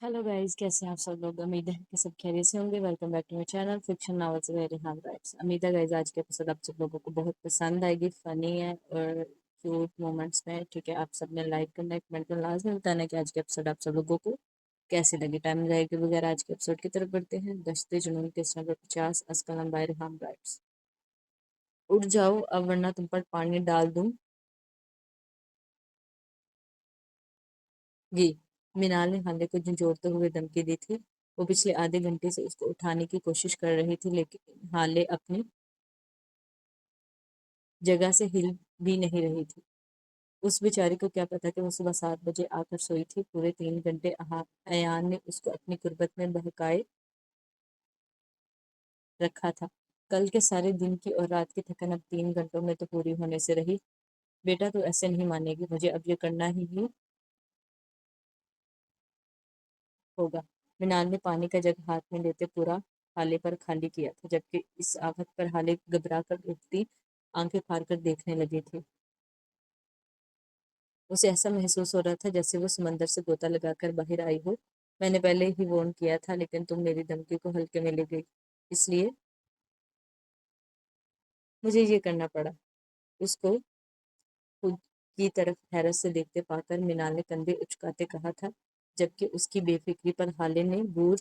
Hello guys, कैसे हैं आप सब लोग। उम्मीद है कि सब खैरियत से होंगे। Welcome back to my channel fiction novels very hand rights. उम्मीद है गाइस आज के एपिसोड आप सब लोगों को बहुत पसंद आएगी। फनी है और क्यूट मोमेंट्स में। ठीक है, आप सबने लाइक करना, कमेंट करना लाजमी बताना कि आज के एपिसोड आप सब लोगों को कैसे लगे। टाइम रहेगी वगैरह आज के एपिसोड की तरफ बढ़ते हैं। गश्ते जुनून के नंबर 50 अस्कलम बाय रेहान राइट्स। उठ जाओ अब वरना तुम पर पानी डाल दूंगी। मीनाल ने हाले को झंझोड़ते हुए धमकी दी थी। वो पिछले आधे घंटे से उसको उठाने की कोशिश कर रही थी, लेकिन हाले अपनी जगह से हिल भी नहीं रही थी। उस बेचारी को क्या पता कि वो सुबह 7 बजे आकर सोई थी। पूरे 3 घंटे अयान ने उसको अपनी गुर्बत में बहकाए रखा था। कल के सारे दिन की और रात की थकन अब 3 घंटों में तो पूरी होने से रही। बेटा तू ऐसे नहीं मानेगी, मुझे अब ये करना ही होगा। मृणाल ने पानी का जग हाथ में लेते पूरा हाले पर खाली किया था, जबकि इस आफत पर हाले घबरा कर उठती आंखें फाड़ कर देखने लगी थी। उसे ऐसा महसूस हो रहा था जैसे वो समंदर से गोता लगाकर बाहर आई हो। मैंने पहले ही वार्न किया था, लेकिन तुम मेरी धमकी को हल्के में ले गई, इसलिए मुझे ये करना पड़ा। उसको खुद की तरफ हैरत से देखते पाकर मीनाल ने कंधे उचकाते कहा था, जबकि उसकी बेफिक्री पर हाले ने बूढ़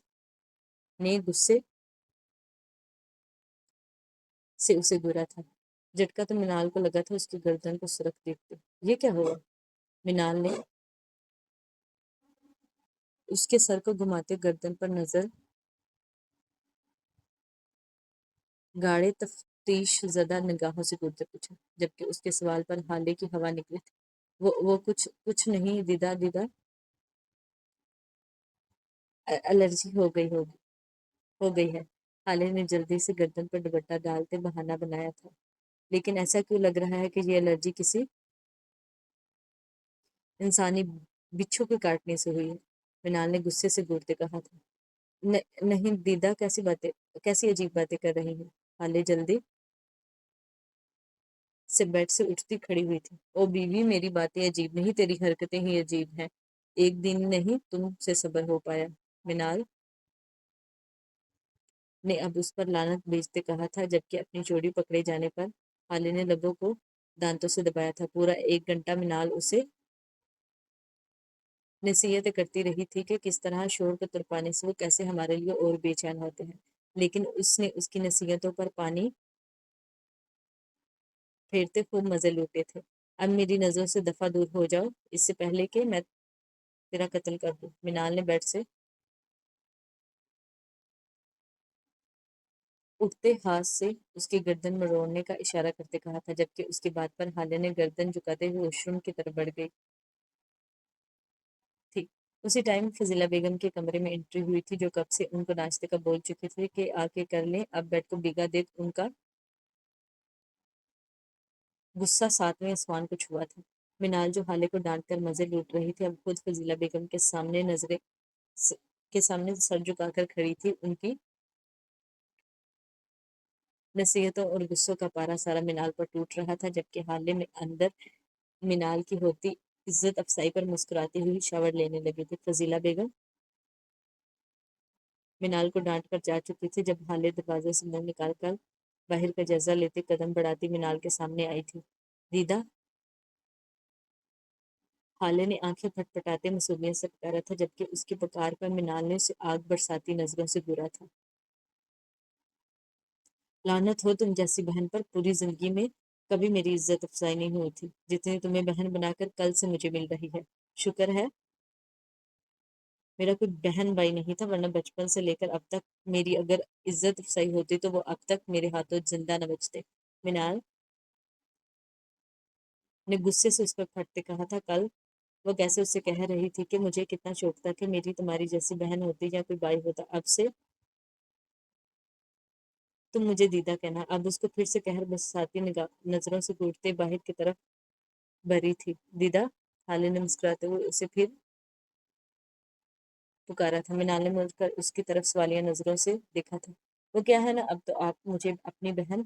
ने गुस्से से उसे घूरा था। झटका तो मिनाल को लगा था उसकी गर्दन को सुरख देखते। ये क्या हुआ? मिनाल ने उसके सर को घुमाते गर्दन पर नजर गाढ़े तफ्तीश ज़दा निगाहों से घूरते पूछा, जबकि उसके सवाल पर हाले की हवा निकली थी। वो कुछ कुछ नहीं दीदा दीदा, एलर्जी हो गई है। हाले ने जल्दी से गर्दन पर दुपट्टा डालते बहाना बनाया था। लेकिन ऐसा क्यों लग रहा है कि ये एलर्जी किसी इंसानी बिच्छू के काटने से हुई है? मिनाल ने गुस्से से घूरते कहा था। नहीं दीदा, कैसी बातें, कैसी अजीब बातें कर रही हैं? हाले जल्दी से बेड से उठती खड़ी हुई थी। ओ बीवी, मेरी बातें अजीब नहीं, तेरी हरकतें ही अजीब हैं। एक दिन नहीं तुमसे सब्र हो पाया। मिनाल ने अब उस पर लानत भेजते कहा था, जबकि अपनी चोरी पकड़े जाने पर हाले ने लबों को दांतों से दबाया था। पूरा 1 घंटा मिनाल उसे नसीहतें करती रही थी कि किस तरह शोर को तुरपाने से वो कैसे हमारे लिए और बेचैन होते हैं, लेकिन उसने उसकी नसीहतों पर पानी फेरते खूब मजे लूटे थे। अब मेरी नजरों से दफा दूर हो जाओ, इससे पहले कि मैं तेरा कत्ल कर दूं। मिनाल ने बेड से उठते हाथ से उसकी गर्दन मरोड़ने का इशारा करते कहा था, जबकि उसकी बात पर हाले ने गर्दन झुकाते हुए वॉशरूम की तरफ बढ़ गई थी। उसी टाइम फजीला बेगम के कमरे में एंट्री हुई थी, जो कब से उनको नाश्ते का बोल चुके थे कि आके कर लें। अब बेड को भीगा देख उनका गुस्सा सातवें आसमान को छुआ था। मिनाल, जो हाले को डांट कर मजे लूट रही थी, अब खुद फजीला बेगम के सामने स- के सामने सर झुकाकर खड़ी थी। उनकी नसीहतों और गुस्सों का पारा सारा मिनाल पर टूट रहा था, जबकि हाले में अंदर मिनाल की होती इज्जत अफसाई पर मुस्कुराती हुई शावर लेने लगी थी। फजीला बेगम मिनाल को डांट कर जा चुकी थी जब हाले दरवाजे से मुंह निकाल कर बाहर का जायजा लेते कदम बढ़ाती मिनाल के सामने आई थी। दीदा, हाले ने आंखें फटफटाते मासूमियत से पुकारा था, जबकि उसकी पुकार पर मिनाल ने उसे आग बरसाती नजरों से घूरा था। लानत हो तुम जैसी बहन पर, पूरी जिंदगी में कभी मेरी इज्जत अफजाई नहीं हुई थी जितनी तुम्हें बहन बनाकर कल से मुझे मिल रही है। शुक्र है मेरा कोई बहन भाई नहीं था, वरना बचपन से लेकर अब तक मेरी अगर इज्जत अफजाई होती तो वो अब तक मेरे हाथों जिंदा न बचते। मिनाल ने गुस्से से उस पर फटते कहा था। कल वो कैसे उससे कह रही थी कि मुझे कितना शौक था कि मेरी तुम्हारी जैसी बहन होती या कोई भाई होता। अब से तुम मुझे दीदा कहना। अब उसको फिर से कहर बरसाती निगाह नजरों से घूरते बाहर की तरफ भरी थी। दीदा, हाले ने मुस्कुराते हुए उसे फिर पुकारा था। मीनाल ने मुड़कर उसकी तरफ सवालिया नजरों से देखा था। वो क्या है ना, अब तो आप मुझे अपनी बहन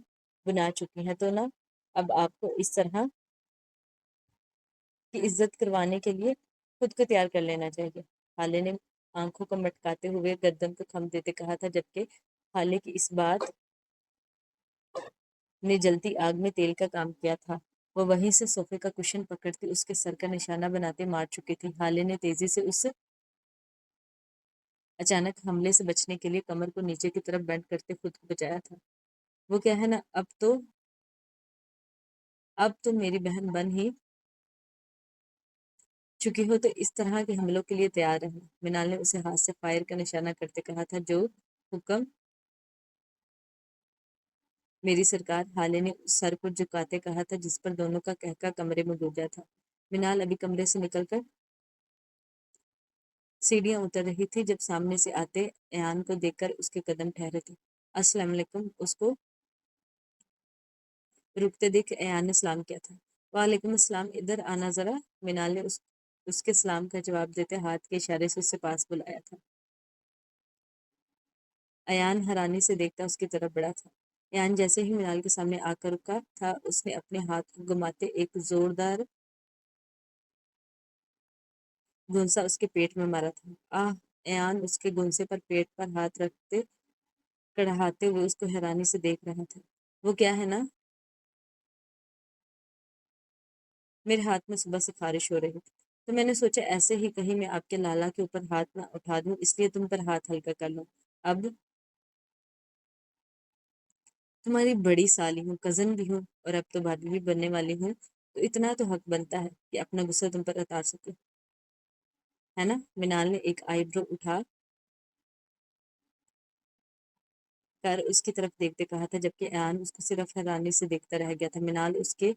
बुला चुकी हैं, तो ना अब आपको इस तरह की इज्जत करवाने के लिए खुद को तैयार कर लेना चाहिए। हाले ने आंखों को मटकाते हुए गर्दन को थम देते कहा था, जबकि हाले की इस बात ने जलती आग में तेल का काम किया था। वो वहीं से सोफे का कुशन पकड़ती उसके सर का निशाना बनाते मार चुकी थी। हाले ने तेजी से उस अचानक हमले से बचने के लिए कमर को नीचे की तरफ बेंड करते खुद को बचाया था। वो क्या है ना, अब तो मेरी बहन बन ही चुकी हो, तो इस तरह के हमलों के लिए तैयार रहे। मिनाल ने उसे हाथ से फायर का निशाना करते कहा था। जो हुक्म मेरी सरकार, हाले ने सर को झुकाते कहा था, जिस पर दोनों का कहका कमरे में गूंजा था। मिनाल अभी कमरे से निकलकर सीढ़ियां उतर रही थी जब सामने से आते ऐन को देखकर उसके कदम ठहरे थे। अस्सलाम वालेकुम, उसको रुकते देख ऐन ने सलाम किया था। वालेकुम अस्सलाम, इधर आना जरा। मिनाल ने उसके सलाम का जवाब देते हाथ के इशारे से उससे पास बुलाया था। अयान हैरानी से देखता उसकी तरफ बढ़ा था। अयान जैसे ही मिनाल के सामने आकर रुका था, उसने अपने हाथ को घुमाते एक जोरदार घुंसा उसके पेट में मारा था। आह! अयान उसके घुंसे पर पेट पर हाथ रखते कड़हाते हुए उसको हैरानी से देख रहा था। वो क्या है ना, मेरे हाथ में सुबह से खारिश हो रही थी, तो मैंने सोचा ऐसे ही कहीं मैं आपके लाला के ऊपर हाथ ना उठा दूं, इसलिए तुम पर हाथ हल्का कर लूं। अब तुम्हारी बड़ी साली हूँ, कजन भी हूँ, और अब तो भाभी भी बनने वाली हूँ, तो इतना तो हक बनता है कि अपना गुस्सा तुम पर उतार सकूं, है ना? मिनाल ने एक आईब्रो उठा कर उसकी तरफ देखते कहा था, जबकि अयान उसको सिर्फ हैरानी से देखता रह गया था। मिनाल उसके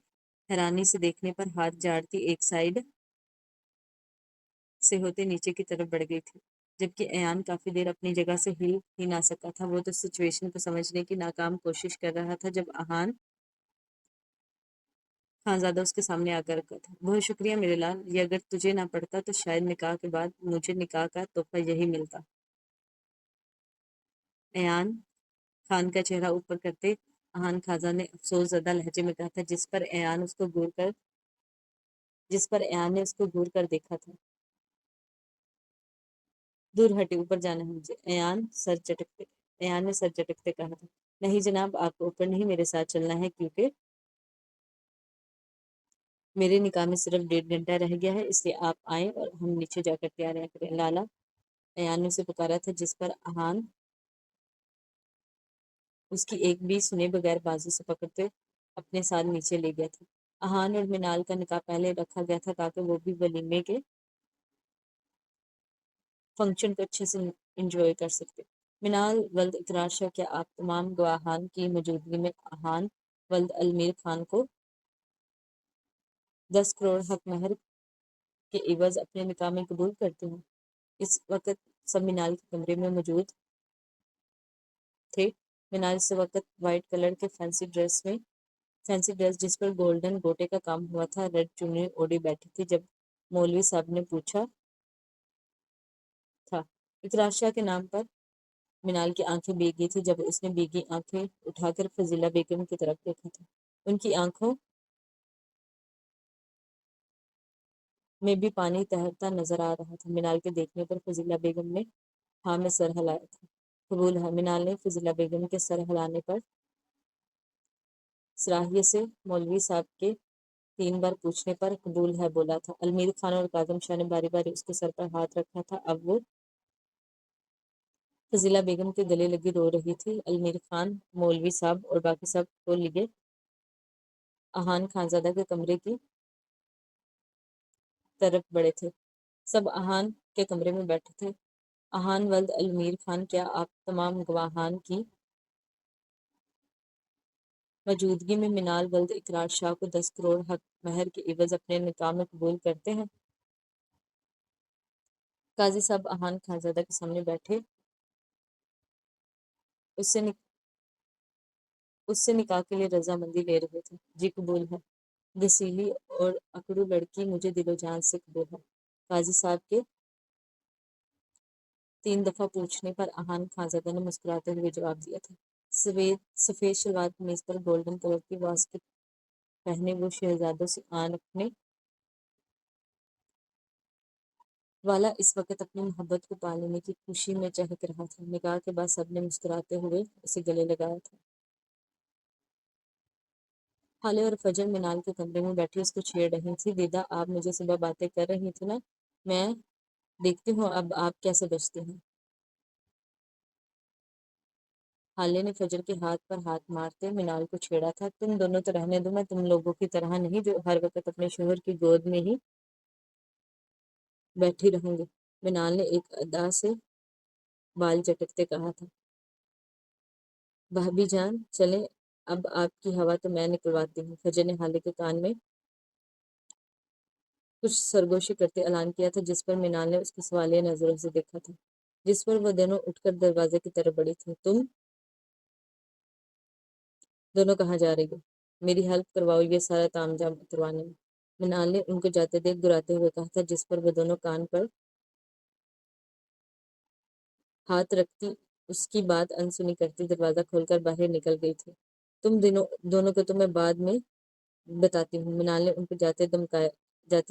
हैरानी से देखने पर हाथ झाड़ती एक साइड से होते नीचे की तरफ बढ़ गई थी, जबकि अयान काफी देर अपनी जगह से हिल ही ना सका था। वो तो सिचुएशन को समझने की नाकाम कोशिश कर रहा था जब अहान खानजादा उसके सामने आकर रखा था। बहुत शुक्रिया मेरे लाल, ये अगर तुझे ना पड़ता तो शायद निकाह के बाद मुझे निकाह का तोहफा यही मिलता। अयान खान का चेहरा ऊपर करते अहान खाजा ने अफसोस ज़दा लहजे में कहा था, जिस पर अयान ने उसको घूर कर देखा था। दूर हटे, ऊपर जाना है मुझे। अयान ने सर चटकते कहा था। नहीं जनाब, आपको ऊपर नहीं मेरे साथ चलना है, क्योंकि मेरे निकाह में सिर्फ 1.5 घंटा रह गया है, इसलिए आप आए और हम नीचे जाकर तैयार करें। लाला, अयान ने उसे पुकारा था, जिस पर अहान उसकी एक भी सुने बगैर बाजू से पकड़ते अपने साथ नीचे ले गया था। अहान और मिनाल का निकाह पहले रखा गया था ताकि वो भी वलीमे के फंक्शन को अच्छे से इंजॉय कर सकते। मिनाल वल्द इकरार शाह, क्या आप तमाम गवाहान की मौजूदगी में अहान वल्द अलमीर खान को 10 करोड़ हक महर के इवज अपने निकाह में कबूल करते हैं? इस वक्त सब मिनाल के कमरे में मौजूद थे। मिनाल इस वक्त वाइट कलर के फैंसी ड्रेस जिस पर गोल्डन गोटे का काम हुआ था, रेड चुन्नी ओढ़ी बैठी थी। जब मौलवी साहब ने पूछा था इकरार शाह के नाम पर, मिनाल की आंखें भीग गई थी जब उसने भीगी आंखें उठाकर फजीला बेगम की तरफ देखा था। उनकी आंखों में भी पानी तैरता नजर आ रहा था। मिनाल के देखने पर फजीला बेगम ने हाँ में सर हिलाया था। कबूल है, मिनाल ने फजीला बेगम के सर हिलाने पर सराहिए से मौलवी साहब के 3 बार पूछने पर कबूल है बोला था। अलमीर खान और काजम शाह ने बारी बारी उसके सर पर हाथ रखा था। अब वो फजीला बेगम के गले लगी रो रही थी। अलमीर खान, मौलवी साहब और बाकी सब को लिए अहान खानजादा के कमरे की तरफ बढ़े थे। सब अहान के कमरे में बैठे थे। अहान वल्द अलमीर खान, क्या आप तमाम गवाहान की मौजूदगी में मिनाल वल्द इकरार शाह को 10 करोड़ हक महर के इवज अपने निकाह में कबूल करते हैं? काजी साहब अहान खानजादा के सामने बैठे उससे नि, उससे निकाह के लिए रजामंदी ले रहे थे। जी कबूल है। गसीली और अकड़ू लड़की मुझे दिलो जान से कबूल है। काजी साहब के 3 दफा पूछने पर अहान खानजादा ने मुस्कुराते हुए जवाब दिया था। सफेद सफेद शलवार कमीज पर गोल्डन कलर की वास्कट पहने वो शहजादों से आन अपने والا اس وقت اپنی محبت کو پا لینے کی خوشی میں چہک رہا تھا۔ نکاح کے بعد سب نے مسکراتے ہوئے اسے گلے لگایا تھا۔ خالے اور فجر منال کے کمرے میں بیٹھی اس کو چھیڑ رہی تھی۔ دیدا، آپ مجھے صبح باتیں کر رہی تھی نا، میں دیکھتی ہوں اب آپ کیسے بچتی ہیں۔ خالے نے فجر کے ہاتھ پر ہاتھ مارتے منال کو چھیڑا تھا۔ تم دونوں تو رہنے دو، میں تم لوگوں کی طرح نہیں جو ہر وقت اپنے شوہر کی گود میں ہی بیٹھی رہوں گی، منال نے ایک ادا سے بال جھٹکتے کہا تھا۔ بھابی جان چلیں، اب آپ کی ہوا تو میں نکلواتی ہوں، فجر نے خالے کے کان میں کچھ سرگوشی کرتے اعلان کیا تھا، جس پر منال نے اس کی سوالیہ نظروں سے دیکھا تھا، جس پر وہ دونوں اٹھ کر دروازے کی طرف بڑھی تھی۔ تم دونوں کہاں جا رہی ہو؟ میری ہیلپ کرواؤ یہ سارا تام جام اتروانے میں، منال نے ان کو جاتے دیکھ گراتے ہوئے کہا تھا، جس پر وہ دونوں کان پر ہاتھ رکھتی اس کی بات انسنی کرتی دروازہ کھول کر باہر نکل گئی تھی۔ تم دونوں کو تو میں بعد میں بتاتی ہوں، منال نے ان کو جاتے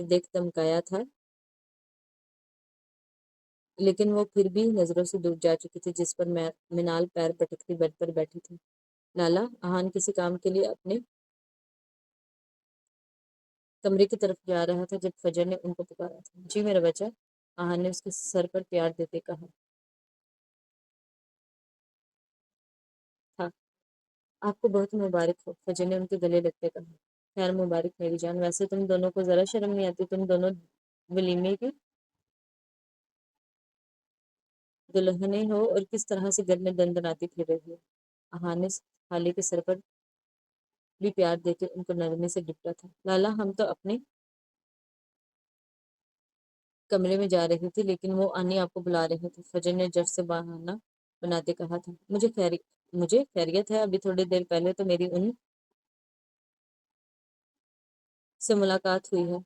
دیکھ دمکایا تھا، لیکن وہ پھر بھی نظروں سے دور جا چکی تھی، جس پر منال پیر پٹکتی بیڈ پر بیٹھی تھی۔ لالا، آہان کسی کام کے لیے اپنے کمرے کی طرف جا رہا تھا جب فجر نے ان کو پکارا تھا۔ جی میرا بچہ، آہان نے اس کے سر پر پیار دیتے کہا تھا۔ آپ کو بہت مبارک ہو، فجر نے ان کے گلے لگتے کہا۔ خیر مبارک میری جان، ویسے تم دونوں کو ذرا شرم نہیں آتی، تم دونوں ولیمے کی دلہنیں ہو اور کس طرح سے گھر میں دندناتی پھر رہی ہو۔ آہان نے خالے کے سر پر بھی پیار دے کے ان کو نرمی سے ڈپٹا تھا۔ لالا، ہم تو اپنے کمرے میں جا رہی تھی، لیکن وہ آنی آپ کو بلا رہے تھے، فجر نے جٹ سے بہانہ بناتے کہا تھا۔ مجھے خیریت ہے، ابھی تھوڑی دیر پہلے تو میری ان سے ملاقات ہوئی ہے،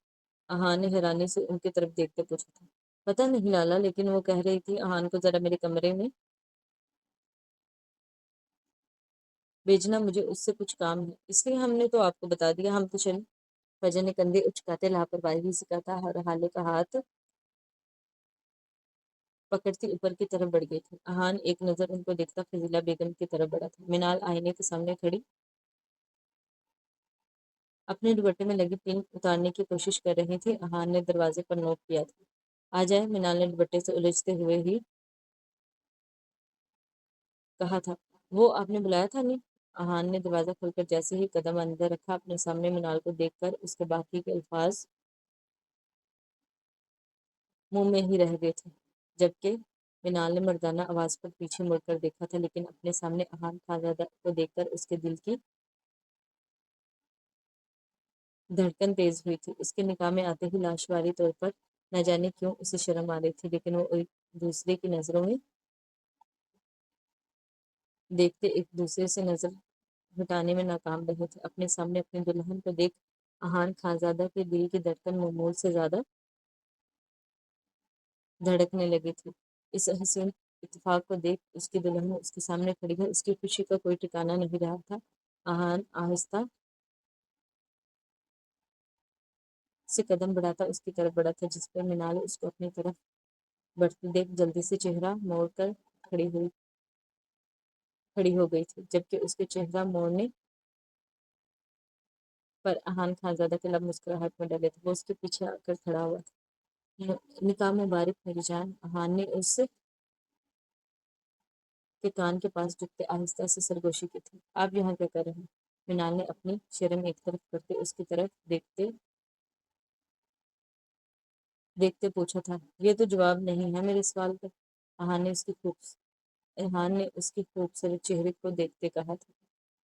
آہان نے حیرانی سے ان کی طرف دیکھتے پوچھا تھا۔ پتہ نہیں لالا، لیکن وہ کہہ رہی تھی آہان کو ذرا میرے کمرے میں بھیجنا، مجھے اس سے کچھ کام ہے، اس لیے ہم نے تو آپ کو بتا دیا، ہم تو چلیں۔ فجر نے کندھے اچکاتے لاپرواہی سے کہا تھا اور حالے کا ہاتھ پکڑتی اوپر کی طرف بڑھ گئی تھی۔ آہان ایک نظر ان کو دیکھتا فضیلہ بیگم کی طرف بڑھا تھا۔ منال آئینے کے سامنے کھڑی اپنے دوپٹے میں لگی پن اتارنے کی کوشش کر رہی تھی۔ آہان نے دروازے پر نوک کیا تھا۔ آ جائے، منال نے دوپٹے سے الجھتے ہوئے ہی کہا تھا۔ وہ آپ نے بلایا تھا نہیں؟ آہان نے دروازہ کھول کر جیسے ہی قدم اندر رکھا، اپنے سامنے منال کو دیکھ کر اس کے باقی کے الفاظ منہ میں ہی رہ گئے تھے، جبکہ منال نے مردانہ آواز پر پیچھے مڑ کر دیکھا تھا، لیکن اپنے سامنے آہان خانزادہ کو دیکھ کر اس کے دل کی دھڑکن تیز ہوئی تھی۔ اس کے نکاح میں آتے ہی لاشواری طور پر نہ جانے کیوں اسے شرم آ رہی تھی، لیکن وہ ایک دوسرے کی نظروں میں دیکھتے ایک دوسرے سے نظر ہٹانے میں ناکام رہے تھے۔ اپنے سامنے اپنی دلہن کو دیکھ آہان خانزادہ کے دل کی دھڑکن معمول سے زیادہ دھڑکنے لگی تھی۔ اس حسین اتفاق کو دیکھ اس کی دلہن اس کے سامنے کھڑی ہے، اس کی خوشی کا کوئی ٹھکانہ نہیں رہا تھا۔ آہان آہستہ سے قدم بڑھاتا اس کی طرف بڑھا تھا، جس پر منال اس کو اپنی طرف بڑھتی دیکھ جلدی سے چہرہ موڑ کر کھڑی ہو گئی تھی، جبکہ اس کے چہرہ موڑنے پر آہان خانزادہ کے لب مسکراہٹ میں ڈلے تھے۔ وہ اس کے پیچھے آ کر کھڑا ہوا تھا۔ نکاح مبارک میری جان، آہان نے اس کے کان کے پاس جھکتے آہستہ سے سرگوشی کی تھی۔ آپ یہاں کیا کر رہے ہیں؟ منال نے اپنی شرم ایک طرف کرتے اس کی طرف دیکھتے پوچھا تھا۔ یہ تو جواب نہیں ہے میرے سوال کا، آہان نے اس کی خوبصورت چہرے کو دیکھتے کہا تھا۔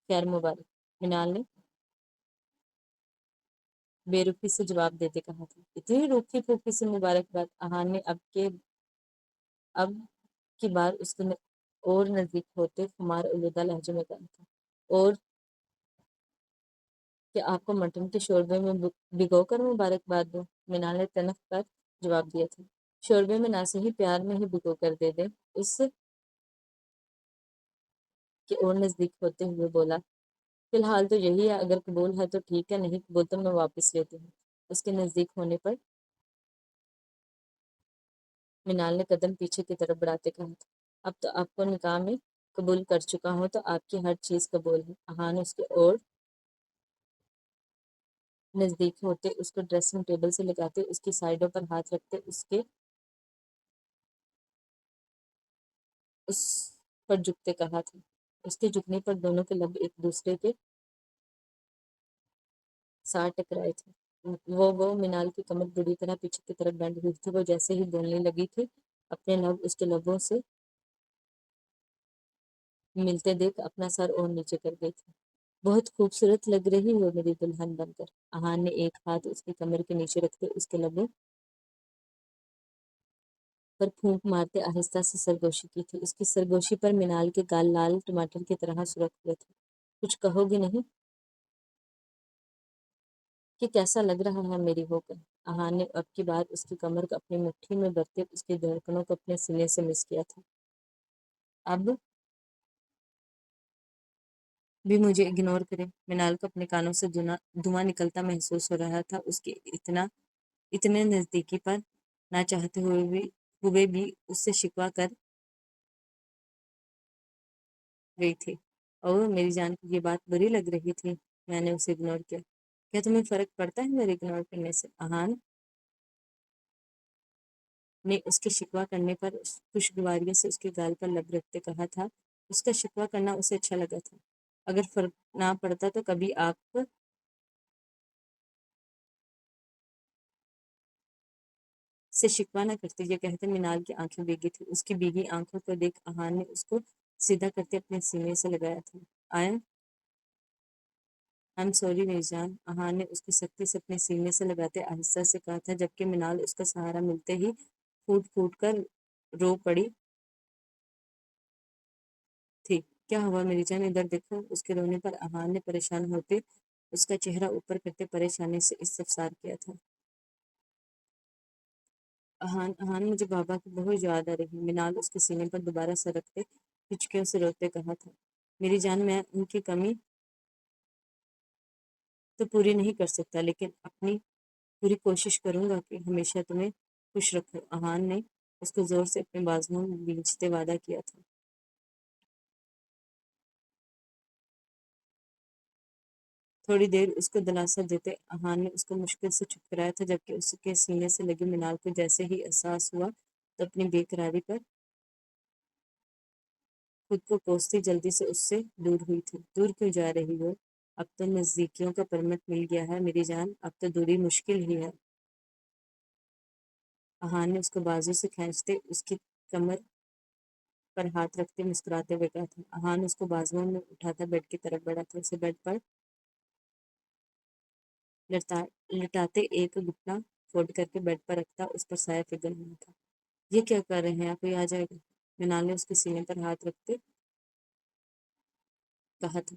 خیر مبارک، منال نے بے رخی سے جواب دیتے کہا تھا۔ اتنی روکھی پھوکی سے مبارکباد، آہان نے اب کی بار اس کے اور نزدیک ہوتے خمار آلودہ لہجے میں کہا تھا۔ اور کہ آپ کو مٹن کے شوربے میں بھگو کر مبارکباد دوں؟ منال نے تنخ کر جواب دیا تھا۔ شوربے میں نہ صحیح پیار میں ہی بھگو کر دے دیں، اس کے اور نزدیک ہوتے ہوئے بولا۔ فی الحال تو یہی ہے، اگر قبول ہے تو ٹھیک ہے، نہیں قبول تو میں واپس لیتی ہوں۔ اس کے نزدیک ہونے پر منال نے قدم پیچھے کی طرف بڑھاتے کہا تھا۔ اب تو آپ کو نکاح میں قبول کر چکا ہوں تو آپ کی ہر چیز قبول ہے۔ اہان اس کے اور نزدیک ہوتے، اس کو ڈریسنگ ٹیبل سے لگاتے، اس کی سائڈوں پر ہاتھ رکھتے، اس پر جھکتے کہا تھا۔ اس کے جھکنے پر دونوں کے لب ایک دوسرے کے ساتھ ٹکرائے تھے۔ وہ منال کی کمر بری طرح پیچھے کی طرف بینڈ ہوئی تھی۔ وہ جیسے ہی بولنے لگی تھی اپنے لب اس کے لبوں سے ملتے دیکھ اپنا سر اور نیچے کر گئی تھی۔ بہت خوبصورت لگ رہی ہو میری دلہن بن کر۔ اہان نے ایک ہاتھ اس کی کمر کے نیچے رکھتے اس کے لبوں پر پھونک مارتے آہستہ سے سرگوشی کی تھی۔ اس کی سرگوشی پر منال کے گال لال ٹماٹر کی طرح سرخ ہوئے تھے۔ کچھ کہو گی نہیں کہ کیسا لگ رہا ہے میری ہو کر؟ اہان نے اب کی بار اس کی کمر کو اپنی مٹھی میں برتے اس کی دھڑکنوں کو اپنے سینے سے مس کیا تھا۔ اب بھی مجھے اگنور کرے۔ منال کو اپنے کانوں سے دھواں نکلتا محسوس ہو رہا تھا۔ اس کے اتنے نزدیکی پر نہ چاہتے ہوئے بھی اس سے شکوہ کر گئی تھی۔ اور میری جان کو یہ بات بری لگ رہی تھی۔ میں نے اسے اگنور کیا۔ کیا تمہیں فرق پڑتا ہے میرے اگنور کرنے سے؟ اہان نے اس کے شکوہ کرنے پر خوشگواری سے اس کے گال پر لب رکھتے کہا تھا۔ اس کا شکوہ کرنا اسے اچھا لگا تھا۔ اگر فرق نہ پڑتا تو کبھی آپ سے شکوہ نہ کرتے۔ یہ کہتے منال کی آنکھیں بھیگی تھی۔ اس کی بھیگی آنکھوں کو دیکھ اہان نے اس کو سیدھا کرتے اپنے سینے سے لگایا تھا۔ آئی ایم سوری میری جان، اہان نے اس کی سختی سے اپنے سینے سے لگاتے آہستہ سے کہا تھا، جبکہ منال اس کا سہارا ملتے ہی پھوٹ پھوٹ کر رو پڑی تھی۔ کیا ہوا میری جان؟ ادھر دیکھو۔ اس کے رونے پر اہان نے پریشان ہوتے اس کا چہرہ اوپر کرتے پریشانی سے استفسار کیا تھا۔ اہان مجھے بابا کی بہت یاد آ رہی۔ منال اس کے سینے پر دوبارہ سر رکھتے ہچکیوں سے روتے کہا تھا۔ میری جان میں ان کی کمی تو پوری نہیں کر سکتا، لیکن اپنی پوری کوشش کروں گا کہ ہمیشہ تمہیں خوش رکھوں۔ اہان نے اس کو زور سے اپنے بازوؤں میں بھینچتے وعدہ کیا تھا۔ تھوڑی دیر اس کو دلاسا دیتے اہان نے اس کو مشکل سے چپ کرایا تھا، جبکہ اس کے سینے سے لگی منال کو جیسے ہی احساس ہوا تو اپنی بے قراری پر خود کو کوستی جلدی سے اس سے دور ہوئی تھی۔ دور کیوں جا رہی ہو؟ اب تو نزدیکیوں کا پرمٹ مل گیا ہے میری جان، اب تو دوری مشکل ہی ہے۔ اہان نے اس کو بازو سے کھینچتے اس کی کمر پر ہاتھ رکھتے مسکراتے ہوئے کہا تھا۔ اہان اس کو بازوؤں میں اٹھاتا بیڈ کی طرف بڑھا تھا، اسے بیڈ پر لٹاتے ایک گھٹنا فولڈ کر کے بیڈ پر رکھتا اس پر سایہ فگن ہوا تھا۔ یہ کیا کر رہے ہیں آپ؟ کوئی آ جائے گا؟ منال نے اس کے سینے پر ہاتھ رکھتے کہا تھا۔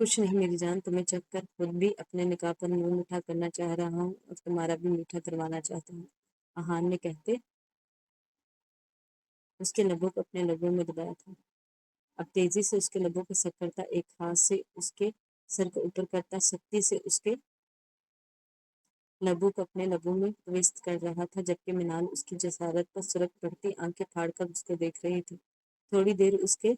کچھ نہیں میری جان، تمہیں چکھ کر خود بھی اپنے نکاح پر منہ میٹھا کرنا چاہ رہا ہوں اور تمہارا بھی میٹھا کروانا چاہتا ہوں، اہان نے کہتے اس کے لبوں کو اپنے لبوں میں دبایا تھا۔ اب تیزی سے اس کے لبوں کو سک کرتا، ایک ہاتھ سے اس کے سر کو اوپر کرتا، سختی سے اس کے لبوں کو اپنے لبوں میں ٹویسٹ کر رہا تھا، جبکہ منال اس کی جسارت پر سرخ پڑتی آنکھیں پھاڑ کر اس کو دیکھ رہی تھی۔ تھوڑی دیر اس کے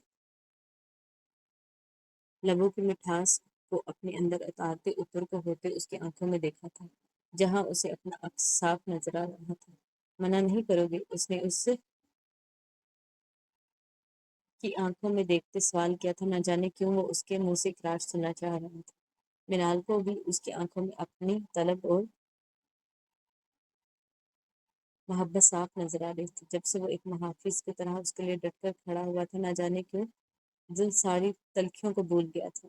لبوں کی مٹھاس کو اپنے اندر اتارتے اوپر کو ہوتے اس کی آنکھوں میں دیکھا تھا، جہاں اسے اپنا عکس صاف نظر آ رہا تھا۔ منع نہیں کرو گے؟ اس نے اس کی آنکھوں میں دیکھتے سوال کیا تھا۔ نہ جانے کیوں وہ اس کے منہ سے اقرار سننا چاہ رہا تھا۔ منال کو بھی اس کی آنکھوں میں اپنی طلب اور محبت صاف نظر آ رہی تھی، جب سے وہ ایک محافظ کی طرح اس کے لیے ڈٹ کر کھڑا ہوا تھا۔ نہ جانے کیوں دل ساری تلخیوں کو بھول گیا تھا۔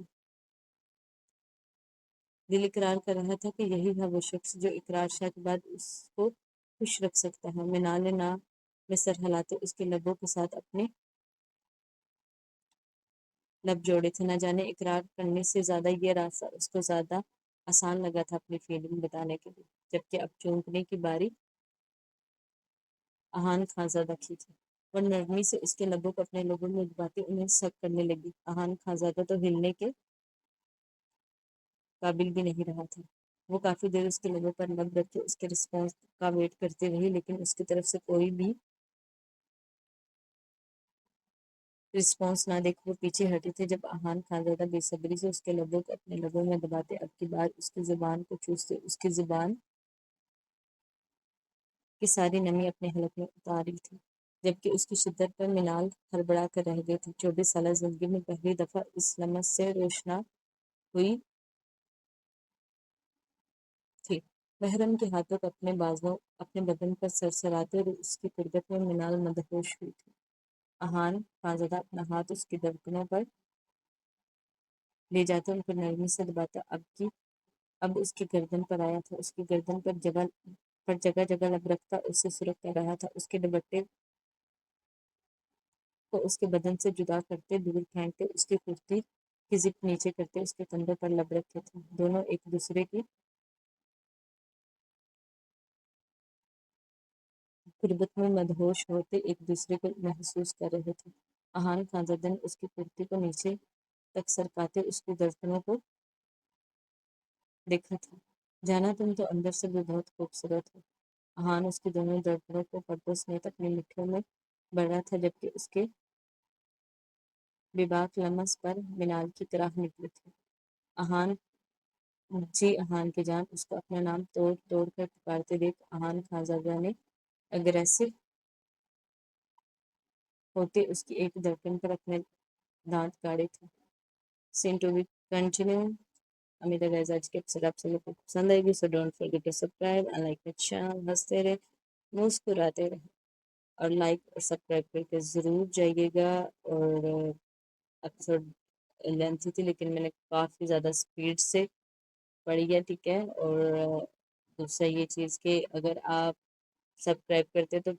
دل اقرار کر رہا تھا کہ یہی ہے وہ شخص جو اقرار شاہ کے بعد اس کو خوش رکھ سکتا ہے۔ منال نے نہ میں سر ہلاتے اس کے لبوں کے ساتھ اپنے لب جوڑے تھے۔ نہ جانے اقرار کرنے سے زیادہ یہ راستہ اس کو زیادہ آسان لگا تھا اپنی فیلنگ بتانے کے لیے، جبکہ اب چونکنے کی باری اہان خانزادہ کی تھی۔ وہ نرمی سے اس کے لبوں کو اپنے لبوں میں دباتی انہیں سک کرنے لگی۔ اہان خانزادہ تو ہلنے کے قابل بھی نہیں رہا تھا۔ وہ کافی دیر اس کے لبوں پر لب رکھے اس کے رسپانس کا ویٹ کرتی رہی، لیکن اس کی طرف سے کوئی بھی रिस्पॉन्स ना देख वो पीछे हटे थे जब अहान खानजादा बेसब्री से उसके लबों को अपने लबों में दबाते, अब की बार उसकी जुबान को चूसते, उसकी जुबान की सारी नमी अपने हलक में उतारी थी, जबकि उसकी शिद्दत पर मिनाल हड़बड़ा कर रह गई थी। 24 साल जिंदगी में पहली दफा इस लमस से रोशना हुई थी। महरम के हाथों को अपने बाजुओं अपने बदन पर सरसराते और उसकी कुर्बत में मिनाल मदहोश हुई थी। अहान खानज़ादा अपना हाथ उसकी धड़कनों पर ले जाता, उनको नरमी से दबाता। अब उसकी गर्दन पर आया था, उसकी गर्दन पर जगह जगह लब रखता, उससे सुरख कर रहा था, उसके दुपट्टे को उसके बदन से जुदा करते, दूर फेंकते, उसकी कुर्ती की जिप नीचे करते, उसके कंधों पर लब रखे थे। दोनों एक दूसरे की गुर्बत में मदहोश होते एक दूसरे को महसूस कर रहे थे। अहान खानज़ादा ने उसकी कुर्ती को नीचे तक सरकाते उसकी धड़कनों को देखा था। जाना तुम तो अंदर से भी बहुत खूबसूरत हो। अहान उसकी दोनों धड़कनों को पर्दों समेत अपनी मुट्ठियों में बढ़ा था, जबकि उसके बेबाक लमस पर मिनाल की तरह निकले थे। अहान जी अहान की जान, उसको अपना नाम तोड़ तोड़ कर पुकारते देख अहान खानज़ादा ने अग्रेसिव होते उसकी एक धड़कन पर अपने दांत गाड़े थे। Scene to be continue. उम्मीद है गाइस आज की एपिसोड आप सभी को पसंद आएगी, so don't forget to subscribe and like my channel. हंसते रहे, मुस्कुराते रहे और लाइक और सब्सक्राइब करके ज़रूर जाइएगा। और एपिसोड लेंथी थी लेकिन मैंने काफ़ी ज़्यादा स्पीड से पढ़ी है, ठीक है। और दूसरा ये चीज़ कि अगर आप सब्सक्राइब करते तो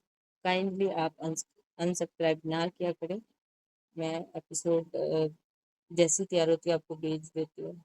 काइंडली आप अनसब्सक्राइब ना किया करें। मैं एपिसोड जैसी तैयार होती है आपको भेज देती हूँ।